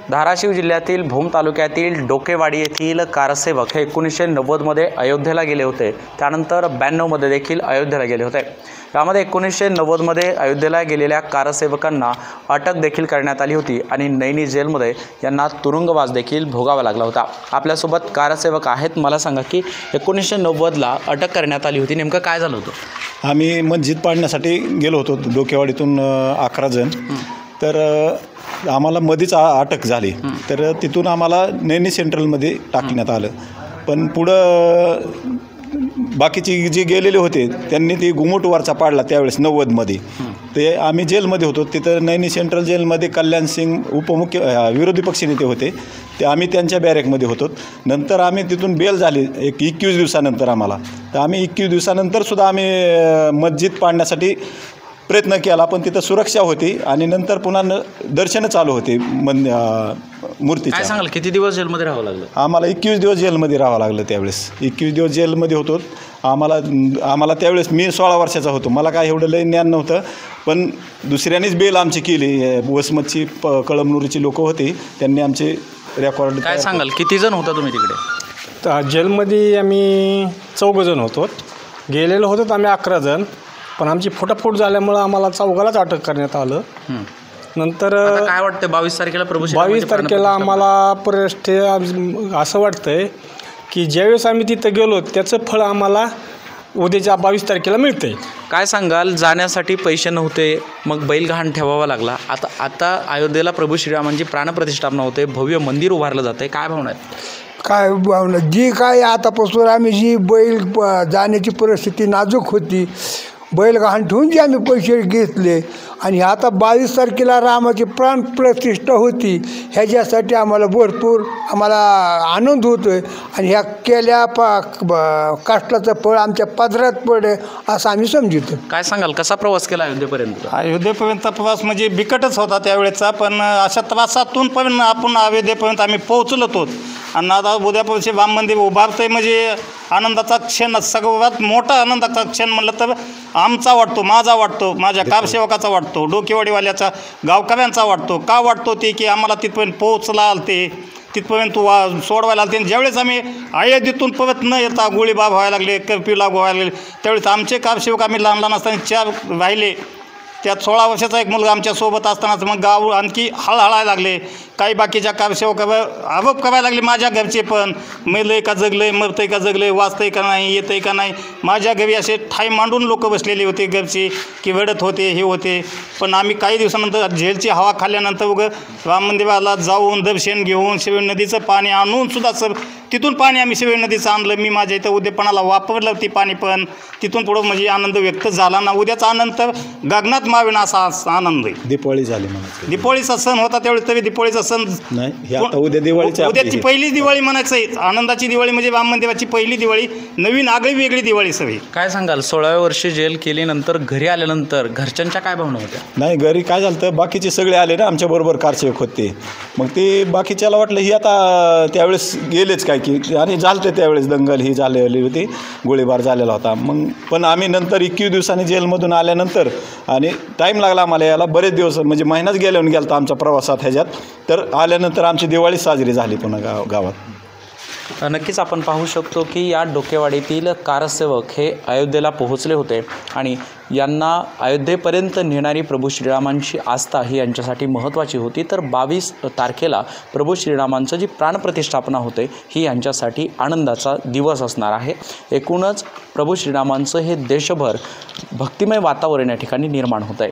धाराशिव जिल्ह्यातील भूम तालुक्यातील डोकेवाडी येथील कारसेवक हे 1990मध्ये अयोध्येला गेले होते। त्यानंतर 92मध्ये देखील अयोध्येला गेले होते। यामध्ये 1990मध्ये अयोध्येला गेलेल्या कारसेवकांना अटक देखील करण्यात आली होती आणि नैनी जेलमध्ये यांना तुरुंगवास देखील भोगावा लागला होता। आपल्यासोबत कारसेवक आहेत। मला सांगा की 1990ला अटक करण्यात आली होती, नेमकं काय झालं होतं? आम्ही मस्जिद पाडण्यासाठी गेलो होतो डोकेवाडीतून 11 जण। तर आम्हाला मध्येच अटक झाली, तर तिथून आम्हाला नैनी सेंट्रलमध्ये टाकण्यात आलं। पण पुढं बाकीचे जे गेलेले होते त्यांनी ती घुमटवरचा पाडला त्यावेळेस 90मध्ये। ते आम्ही जेलमध्ये होतो, तिथं नैनी सेंट्रल जेलमध्ये कल्याण सिंग विरोधी पक्षनेते होते, ते आम्ही त्यांच्या बॅरेकमध्ये होतो। नंतर आम्ही तिथून बेल झाली 21 दिवसानंतर आम्हाला। तर आम्ही 21 दिवसानंतरसुद्धा आम्ही मस्जिद पाडण्यासाठी प्रयत्न केला, पण तिथं सुरक्षा होती आणि नंतर पुन्हा दर्शनं चालू होते मूर्तीच्या। काय सांगाल, किती दिवस जेलमध्ये राहावं लागलं? आम्हाला 21 दिवस जेलमध्ये राहावं लागलं त्यावेळेस। 21 दिवस जेलमध्ये होतो आम्हाला त्यावेळेस मी 16 वर्षाचा होतो। मला काय एवढं लय ज्ञान नव्हतं, पण दुसऱ्यानेच बेल आमची केली। वसमतची कळमनुरीची लोक होती, त्यांनी आमचे रेकॉर्ड। काय सांगाल, किती जण होता तुम्ही तिकडे? तर जेलमध्ये आम्ही 4 जण होतो। गेलेलो होतो आम्ही 11 जण, पण आमची फुटाफूट झाल्यामुळं आम्हाला 4घालाच अटक करण्यात आलं। नंतर काय वाटतं 22 तारखेला 22 तारखेला आम्हाला असं वाटतंय की ज्यावेळेस आम्ही तिथं गेलो त्याचं फळ आम्हाला उद्याच्या 22 तारखेला मिळतंय। काय सांगाल, जाण्यासाठी पैसे नव्हते, मग बैल गहाण ठेवावा लागला। आता अयोध्येला प्रभू श्रीरामांची प्राणप्रतिष्ठापना होते, भव्य मंदिर उभारलं जातं, काय भावना आहे? काय भावना जी काय आतापासून आम्ही जी बैल जाण्याची परिस्थिती नाजूक होती, बैल गहाण ठेवून जे आम्ही पैसे घेतले आणि आता 22 तारखेला रामाची प्राणप्रतिष्ठा होती, ह्याच्यासाठी आम्हाला भरपूर आनंद होतो आहे आणि ह्या केल्या कष्टाचं फळ आमच्या पदरात पडे असं आम्ही समजतो। काय सांगाल, कसा प्रवास केला अयोध्येपर्यंत? अयोध्येपर्यंत प्रवास म्हणजे बिकटच होता त्यावेळेचा, पण अशा प्रवासातून पण आपण अयोध्येपर्यंत आम्ही पोहोचलो होतो। आणि आता उद्यापासून राम मंदिर उभारतंय म्हणजे आनंदाचा क्षण, सर्वात मोठा आनंदाचा क्षण म्हणलं तर आमचा वाटतो, माझा वाटतो, माझ्या कारसेवकाचा वाटतो, डोकेवाडीवाल्याचा, गावकऱ्यांचा वाटतो। का वाटतो ते की आम्हाला तिथपर्यंत पोहोचला आलते, तिथपर्यंत सोडवायला आलते। ज्यावेळेस आम्ही अयोध्येतून परत न येता गोळीबार व्हायला लागले, कर्फ्यू लागू व्हायला लागले, त्यावेळेस आमचे कारसेवक आम्ही लहान लहान असताना 4 राहिले। त्यात 16 वर्षाचा एक मुलगा आमच्यासोबत असतानाच मग गाव आणखी हळहळायला लागले। काही बाकीच्या कारसेवकावर आरोप करायला लागले, माझ्या घरचे पण, मेलंय का जगलंय, मरतंय का जगलंय, वाचतंय का नाही, येतंय का नाही। माझ्या घरी असे ठाई मांडून लोक बसलेले होते घरचे, की रडत होते, हे होते। पण आम्ही काही दिवसानंतर जेलची हवा खाल्ल्यानंतर उगं राम मंदिराला जाऊन दर्शन घेऊन शिवण नदीचं पाणी आणूनसुद्धा तिथून पाणी आम्ही शिवण नदीचं आणलं। मी माझ्या इथं उद्यापणाला वापरलं ती पाणी, पण तिथून पुढं म्हणजे आनंद व्यक्त झाला ना। उद्याचा आनंद तर गगनात मावेना असा आनंद आहे। दिवाळी झाली म्हणायचं, दिवाळीचा सण होता त्यावेळेस, तरी दिवाळीचा सण नाही, आता उद्या दिवाळीची उद्याची पहिली दिवाळी म्हणायचं आहे। आनंदाची दिवाळी म्हणजे राम मंदिराची पहिली दिवाळी, नवीन आगळी वेगळी दिवाळी सगळी। काय सांगाल, 16व्या वर्षी जेल केल्यानंतर घरी आल्यानंतर घरच्यांच्या काय भावना होत्या? नाही, घरी काय झालं तर बाकीचे सगळे आले ना आमच्याबरोबर कारसेवक होते, मग ते बाकीच्याला वाटलं ही आता त्यावेळेस गेलेच काय की, आणि झालं त्यावेळेस दंगल ही झालेली होती, गोळीबार झालेला होता। मग पण आम्ही नंतर 21 दिवसांनी जेलमधून आल्यानंतर, आणि टाईम लागला आम्हाला याला, बरेच दिवस म्हणजे महिनाच गेल्यावर गेला आमच्या प्रवासात ह्याच्यात। तर आल्यानंतर आमची दिवाळी साजरी झाली पुन्हा गावात। नक्कीच आपण पाहू शकतो की या डोकेवाडीतील कारसेवक हे अयोध्येला पोहोचले होते आणि यांना अयोध्येपर्यंत नेणारी प्रभू श्रीरामांची आस्था ही यांच्यासाठी महत्त्वाची होती। तर 22 तारखेला प्रभू श्रीरामांचं जी प्राणप्रतिष्ठापना होते ही यांच्यासाठी आनंदाचा दिवस असणार आहे। एकूणच प्रभू श्रीरामांचं हे देशभर भक्तिमय वातावरण या ठिकाणी निर्माण होतं आहे।